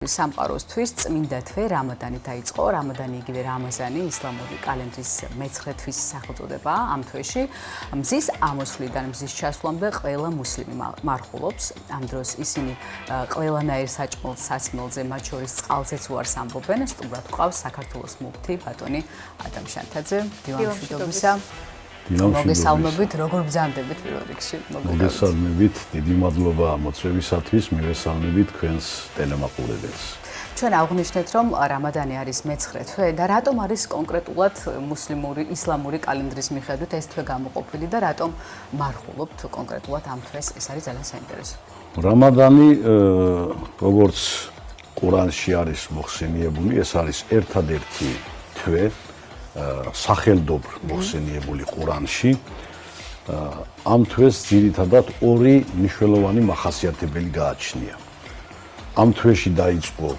მუსლიმების სამყაროსთვის წმინდა თვე რამადანი დაიწყო. რამადანი იგივე რამაზანი ისლამური კალენდრის მეცხრე თვის სახელწოდებაა ამ თვეში. მზის ამოსვლიდან მზის ჩასვლამდე ყველა მუსლიმი მარხულობს. ამ დროს ისინი ყველანაირ საჭმელ სასმელზე, მათ შორის წყალზეც უარს ამბობენ. სტუმრად გვყავს საქართველოს მუფთი ბატონი ადამ შანთაძე. დივანშვიდობისა. მოგესალმებით, როგორ ბრძანდებით პირველ რიგში? მოგესალმებით, დიდი მადლობა მოწვევისათვის, მივესალმებით თქვენს ტელემაყურებელს. ჩვენ აღვნიშნეთ, რომ რამადანი არის მეცხრე თვე და რატომ არის კონკრეტულად ისლამური კალენდრის მიხედვით ეს თვე გამოყოფილი და რატომ მარხულობთ კონკრეტულად ამ თვეს? ეს არის ძალიან საინტერესო. რამადანი, როგორც ყურანში არის მოხსენიებული, ეს არის ერთადერთი თვე სახელდობრ მოხსენიებული ყურანში. ამ თვეს ძირითადად ორი მნიშვნელოვანი მახასიათებელი გააჩნია. ამ თვეში დაიწყო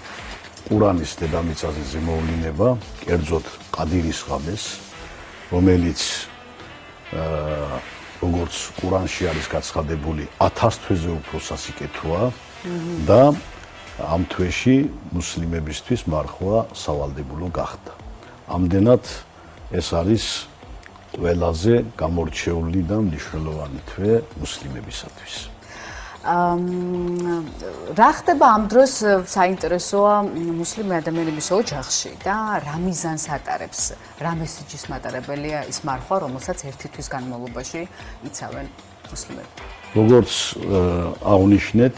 ყურანის დედამიწაზე ზემოვლინება, კერძოდ ყადირის ღამეს, რომელიც როგორც ყურანში არის გაცხადებული 1000 თვეზე უფრო სასიკეთოა და ამ თვეში მუსლიმებისთვის მარხვა სავალდებულო გახდა. ამდენად ეს არის ყველაზე გამორჩეული და მნიშვნელოვანი თვე მუსლიმებისათვის. რა ხდება ამ დროს საინტერესოა მუსლიმი ადამიანების ოჯახში და რა მიზანს ატარებს, რა მესიჯის მატარებელია ის მარხვა, რომელსაც ერთი თვის განმავლობაში იცავენ მუსლიმები. როგორც აღნიშნეთ,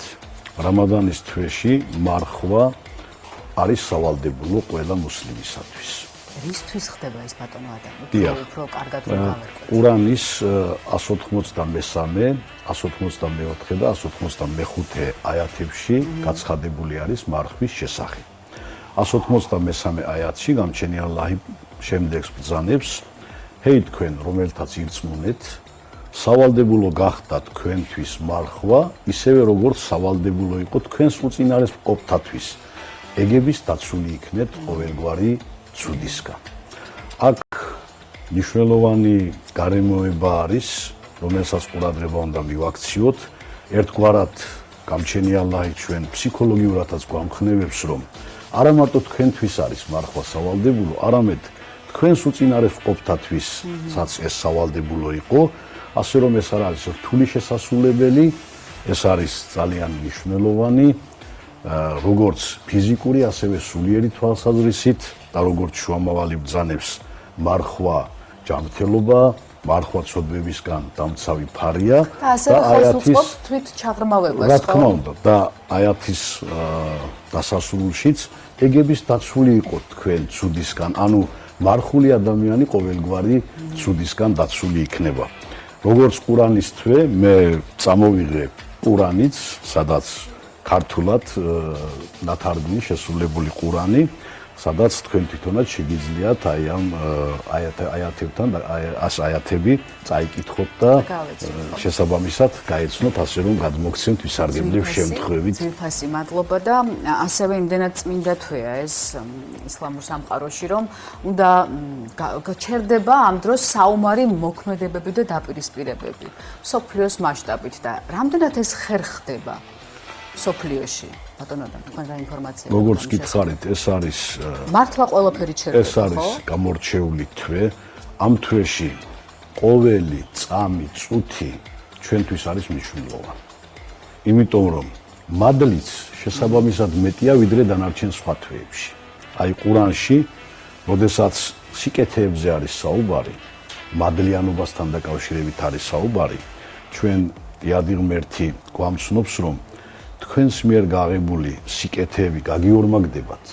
რამადანის თვეში მარხვა არის სავალდებულო ყველა მუსლიმისათვის. რისთვის ხდება ეს ბატონო ადამ? უფრო კარგად რომ გავერკვევთ. ყურანის 183, 184 და 185 აიათებში გაცხადებული არის მარხვის შესახებ. 183 აიათში გამჩენია ალლაჰი შემდეგს ბრძანებს: "ჰეი თქვენ, რომელთაც ირწმუნეთ, სავალდებულო გახდა თქვენთვის მარხვა, ისევე როგორც სავალდებულო იყო თქვენს უწინარესმყოფთათვის. ეგების დაცული იქნეთ ყოველგვარი ცუდისგან." აქ მნიშვნელოვანი გარემოება არის, რომელსაც ყურადღება უნდა მივაქციოთ. ერთგვარად გამჩენია ალლაჰი ჩვენ ფსიქოლოგიურადაც გვამხნევებს, რომ არა მარტო თქვენთვის არის მარხვა სავალდებულო, არამედ თქვენს უწინარესმყოფთათვისაც ეს სავალდებულო იყო, ასე რომ ეს არ არის რთული შესასრულებელი, ეს არის ძალიან მნიშვნელოვანი, როგორც ფიზიკური, ასევე სულიერი თვალსაზრისით და როგორც შუამავალი ბრძანებს, მარხვა ჯანმრთელობა, მარხვა ცოდვებისგან დამცავი ფარია და აიათის თვით ჩაღრმავებას, რა თქმა უნდა, და აიათის დასასრულშიც ეგების დაცული იყო თქვენ ცუდისგან, ანუ მარხული ადამიანი ყოველგვარი ცუდისგან დაცული იქნება. როგორც ყურანის თვე, მე წამოვიღე ყურანიც, სადაც ქართულად ნათარგმნი შესრულებული ყურანი, სადაც თქვენ თვითონაც შეგიძლიათ აი ამ აიათებთან და ას აიათები წაიკითხოთ და შესაბამისად გაეცნოთ, ასე რომ გადმოგცემთ ვისარგებლებ შემთხვევით. ძირფასი მადლობა და ასევე იმდენად წმინდა თვეა ეს ისლამურ სამყაროში, რომ უნდა ჩერდება ამ დროს საომარი მოქმედებები და დაპირისპირებები მსოფლიოს მასშტაბით და რამდენად ეს ხერხდება სოფლიოში? ბატონო ადამ, თქვენ რა ინფორმაცია? როგორც გითხარით, ეს არის მართლა ყველაფერი ჩერდება, ხო? ეს არის გამორჩეული თვე. ამ თვეში ყოველი წამი, წუთი ჩვენთვის არის მნიშვნელოვანი. იმიტომ რომ მადლიც შესაბამისად მეტია ვიდრე დანარჩენ სხვა თვეებში. აი ყურანში, როდესაც სიკეთეებზე არის საუბარი, მადლიანობასთან დაკავშირებით არის საუბარი, ჩვენ იადი ღმერთი გვამცნობს, რომ თქვენს მიერ გაღებული სიკეთეები გაგიორმაგდებათ,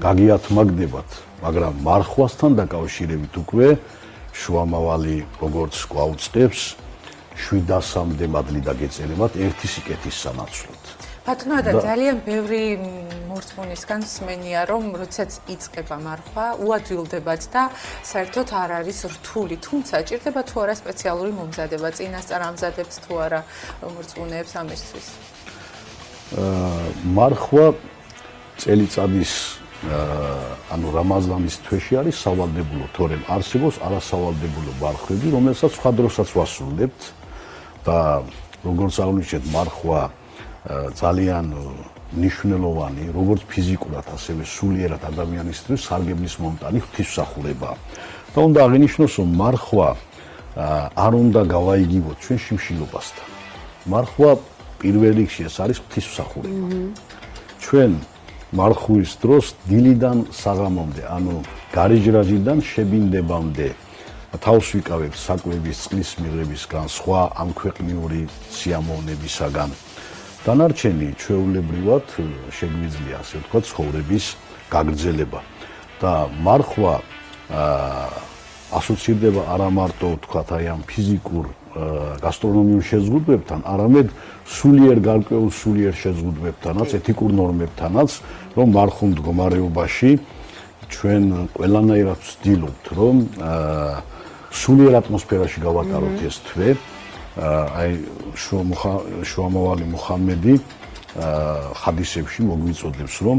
გაგიათმაგდებათ, მაგრამ მარხვასთან დაკავშირებით უკვე შუამავალი როგორც გვაუწყებს 700-მდე მადლი დაგეწერებათ ერთი სიკეთის სანაცვლოდ. ბატონო და ძალიან ბევრი მორწმუნისგან მსმენია, რომ როდესაც იწყება მარხვა, უადვილდებათ და საერთოდ არ არის რთული, თუმცა ჭირდება თუ არა სპეციალური მომზადება, წინასწარ ამზადებთ თუ არა მორწმუნეებს ამისთვის? მარხვა წელიწადის ანუ რამაზანის თვეში არის სავალდებულო, თორემ არსებობს არასავალდებულო მარხვები, რომელსაც სხვა დროსაც ვასრულებთ და როგორც აღნიშნეთ, მარხვა ძალიან მნიშვნელოვანი, როგორც ფიზიკურად, ასევე სულიერად ადამიანისთვის სარგებლის მომტანი ღვთისმსახურებაა. და უნდა აღინიშნოს, რომ მარხვა არ უნდა გავაიგივოთ ჩვენ შიმშილობასთან. მარხვა პირველ რიგში ეს არის ღვთისმსახურება. ჩვენ მარხვის დროს დილიდან საღამომდე, ანუ გარიჯრაჯიდან შებინდებამდე თავს ვიკავებთ საკვების წყლის მიღებისგან, სხვა ამ ქვეყნიური სიამოვნებისაგან. დანარჩენი ჩვეულებრივად შეგვიძლია, ასე ვთქვათ, ცხოვრების გაგრძელება. და მარხვა ასოცირდება არა მარტო ვთქვათ აი ამ ფიზიკურ გასტრონომიურ შეზღუდვებთან, არამედ სულიერ გარკვეულ სულიერ შეზღუდვებთანაც, ეთიკურ ნორმებთანაც, რომ მარხულ მდგომარეობაში ჩვენ ყველანაირად ვცდილობთ, რომ სულიერ ატმოსფეროში გავატაროთ ეს თვე. აი შუამავალი მუჰამედი ხადისებში მოგვიწოდებს, რომ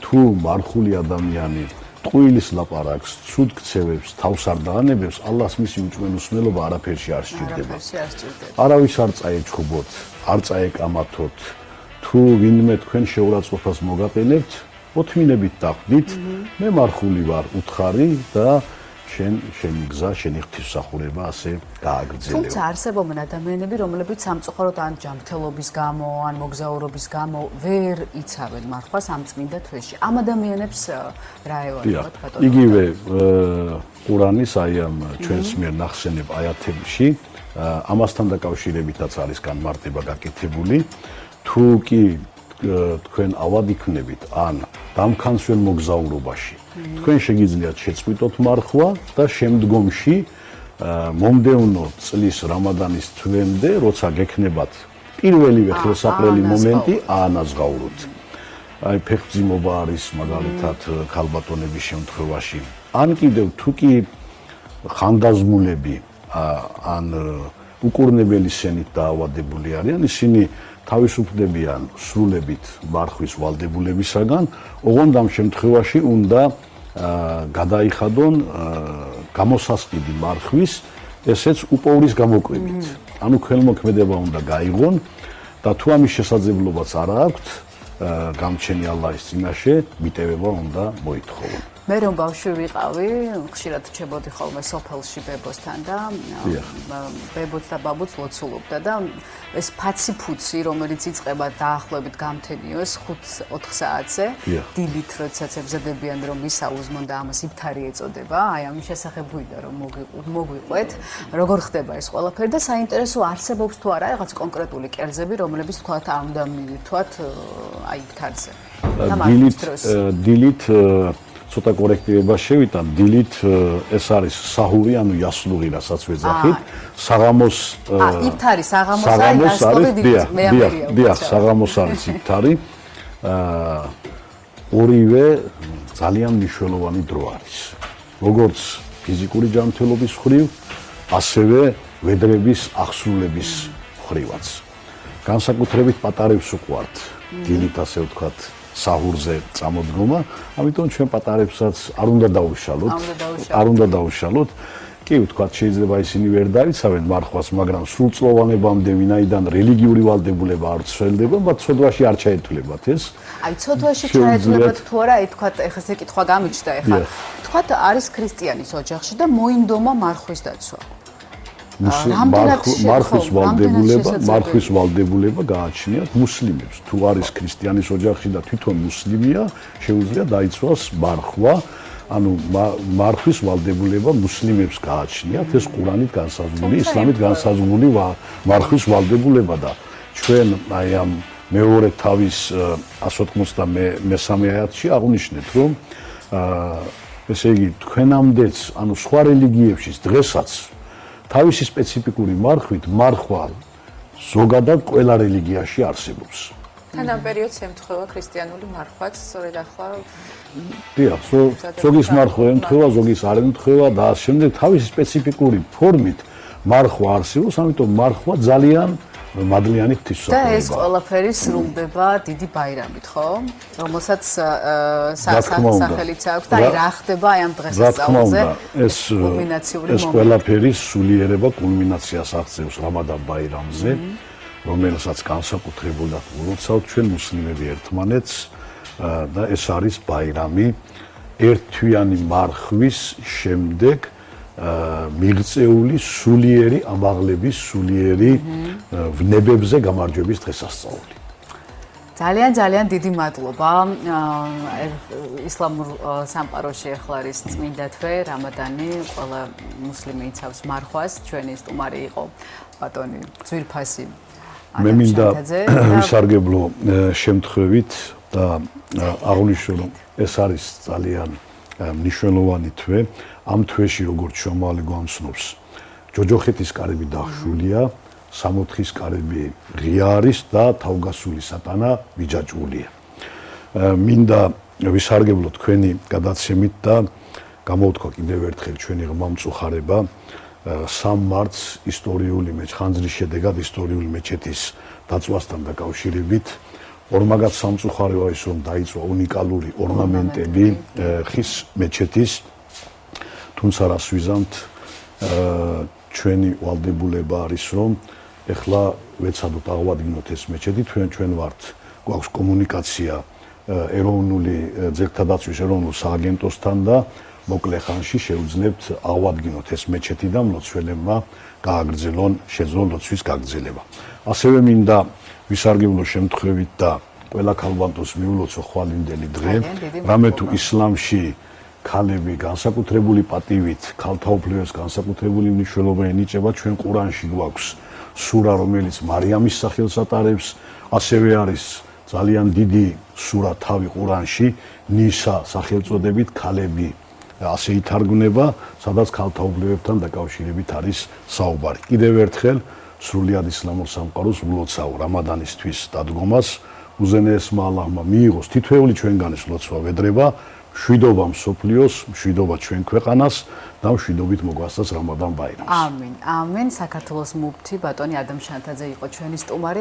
თუ მარხული ადამიანი ტყუილის ლაპარაკს, ცუდ ქცევებს, თავს არ დაანებებს, ალლას მისი უწმენოსნელობა არაფერში არ სჭირდება. არავის არ წაეჩხუბოთ, არ წაეკამათოთ. თუ ვინმე თქვენ შეურაცხყოფას მოგაყენებთ, ოთმინებით დახვდით, მე მარხული ვარ, უთხარი და შენი გზა, შენი ღვთისმსახურება ასე გააგრძელება. თუმცა არსებობენ ადამიანები, რომლებიც სამწუხაროდ ან ჯანმრთელობის გამო, ან მოგზაურობის გამო ვერ იცავენ მარხვას ამ წმინდა თვეში. ამ ადამიანებს რა ევარებათ ბატონო? იგივე ყურანის აი ამ ჩვენს მიერ ნახსენებ აიათებში, ამასთან დაკავშირებითაც არის განმარტება გაკეთებული. თუ კი თქვენ ავადიქნებით ან დამქანცველ მოგზაურობაში, თქვენ შეგიძლიათ შეწყვიტოთ მარხვა და შემდგომში მომდევნო წლის რამადანის თვემდე, როცა გექნებათ პირველივე ხელსაყრელი მომენტი, აანაზღაუროთ. აი ფეხმძიმობა არის მაგალითად ქალბატონების შემთხვევაში. ან კიდევ თუ კი ხანდაზმულები ან უკურნებელი სენით დაავადებული არიან, ისინი თავისუფლებიან სრულებით მარხვის ვალდებულებისაგან, ოღონდ ამ შემთხვევაში უნდა გადაიხადონ გამოსასყიდი მარხვის, ესეც უპოვრის გამოკვებით. ანუ ქველმოქმედება უნდა გაიღონ და თუ ამის შესაძლებლობაც არ აქვთ, გამჩენი ალლაჰის წინაშე მიტევება უნდა მოითხოვონ. მე რომ ბავშვი ვიყავი, ხშირად ჩებოდი ხოლმე სოფელში ბებოსთან და ბებოც და ბაბუც ლოცულობდა და ეს ფაცი-ფუცი, რომელიც იწყება დაახლოებით გამთენიოს 5-4 საათზე, დილით როდესაც ებზადებიან რომ ისაუზმონ და ამას იფთარი ეწოდება, აი ამის შესახებ ვიდა რომ მოგვიყვეთ, როგორ ხდება ეს ყველაფერი და საინტერესო არსებობს თუ არა რაღაც კონკრეტული კერძები, რომლებიც თქვათ არ უნდა მიირთვათ აი იფთარზე. დილით ცოტა კორექტირება შევიტან, დილით ეს არის საჰური, ანუ იასლუღი, რასაც ვეძახით. საღამოს იფთარი, საღამოს არის იასლუღი, დილით მეამერია. დიახ, საღამოს არის იფთარი. ორივე ძალიან მნიშვნელოვანი დრო არის. როგორც ფიზიკური ჯანმრთელობის მხრივ, ასევე ვედრების აღსრულების მხრივაც. განსაკუთრებით პატარებს უყვართ დილით, ასე ვთქვათ, საჰურზე წამოდგომა, ამიტომ ჩვენ პატარებსაც არ უნდა დაუშალოთ. კი, ვთქვათ, შეიძლება ისინი ვერ დაიცავენ მარხვას, მაგრამ სრულწლოვანებამდე ვინაიდან რელიგიური ვალდებულება არ ცვლდება, მათ ცოდვაში არ ჩაეთვლებათ ეს. აი, ცოდვაში ჩაეთვლებათ თუ არა, აი თქვათ, ეხლა ეს კითხვა გამიჩნდა ეხლა. თქვათ, არის ქრისტიანის ოჯახში და მოინდომა მარხვის დაცვა. მარხვის ვალდებულება გააჩნიათ მუსლიმებს. თუ არის ქრისტიანის ოჯახში და თვითონ მუსლიმია, შეუძლია დაიცვას მარხვა. ანუ მარხვის ვალდებულება მუსლიმებს გააჩნიათ, ეს ყურანით განსაზღვრული, ისლამით განსაზღვრული მარხვის ვალდებულება და ჩვენ აი ამ მეორე თავის 193 აიათში აღნიშნეთ, რომ ესე იგი თქვენამდეც, ანუ სხვა რელიგიებშიც დღესაც თავისი სპეციფიკური მარხვით მარხვა ზოგადად ყველა რელიგიაში არსებობს. თან ამ პერიოდს ემთხვევა ქრისტიანული მარხვაც, სწორედ ახლა დიახ, ზოგის მარხვა ემთხვევა, ზოგის არ ემთხვევა და ამ შემდეგ თავისი სპეციფიკური ფორმით მარხვა არსებობს, ამიტომ მარხვა ძალიან მადლიანი ღვთისმსახურებაა. და ეს ყველაფერი სრულდება დიდი ბაირამით, ხო? რომელსაც სახელიც აქვს და აი რა ხდება აი ამ დღესასწაულზე? ეს ყველაფერი სულიერება კულმინაციას აღწევს რამადან ბაირამზე, რომელსაც განსაკუთრებულად ულოცავთ ჩვენ მუსლიმები ერთმანეთს და ეს არის ბაირამი ერთთვიანი მარხვის შემდეგ მიღწეული სულიერი ამაღლების, სულიერი ვნებებზე გამარჯვების დღესასწაული. ძალიან დიდი მადლობა. ისლამურ სამყაროში ახლა არის წმინდა თვე, რამადანი, ყველა მუსლიმი იცავს მარხვას. ჩვენი სტუმარი იყო ბატონი ძვირფასი მე მინდა ვისარგებლო შემთხვევით და აღვნიშნო, რომ ეს არის ძალიან მნიშვნელოვანი თვე. ამ თვეში როგორც შომალი გვამცნობს, ჯოჯოხეთის კარები დახშულია, 60-ის კარები ღია არის და თავგასული სატანა მიჯაჭვულია. მინდა ვისარგებლო თქვენი გადაცემით და გამოვთქვა კიდევ ერთხელ ჩვენი ღრმა მწუხარება 3 მარტს ისტორიული ხანძრის შედეგად ისტორიული მეჩეთის დაწვასთან დაკავშირებით. ორმაგად სამწუხაროა ის, რომ დაიწვა უნიკალური ორნამენტები ხის მეჩეთის. თუმცა რას ვიზამთ, ჩვენი ვალდებულება არის, რომ ეხლა ვეცადოთ აღვადგინოთ ეს მეჩეთი, ჩვენ ვართ, გვაქვს კომუნიკაცია ეროვნული ძეგლთა დაცვის ეროვნულ სააგენტოსთან და მოკლე ხანში შევძლებთ აღვადგინოთ ეს მეჩეთი და მლოცველებმა გააგრძელონ შეძლონ ლოცვის გაგრძელება. ასევე მინდა ვისარგებლო შემთხვევით და ყველა ქალბატონს მიულოცო ხვალინდელი დღე, რამე თუ ისლამში ქალები განსაკუთრებული პატივით, ქალთა უფლებებს განსაკუთრებული მნიშვნელობა ენიჭება, ჩვენ ყურანში გვაქვს სურა, რომელიც მარიამის სახელს ატარებს, ასევე არის ძალიან დიდი სურა თავი ყურანში, ნისა სახელწოდებით ქალები ასე ითარგმნება, სადაც ქალთა უფლებებთან დაკავშირებით არის საუბარი. კიდევ ერთხელ სრულიად ისლამურ სამყაროს ვლოცავ რამადანისთვის დადგომას, უზენაესმა ალლაჰმა მიიღოს თითოეული ჩვენგანის ლოცვა ვედრება, მშვიდობა მსოფლიოს, მშვიდობა ჩვენ ქვეყანას და მშვიდობით მოგვასწროს რამადან ბაირამს. ამინ. საქართველოს მუფთი ბატონი ადამ შანთაძე იყო ჩვენი სტუმარი.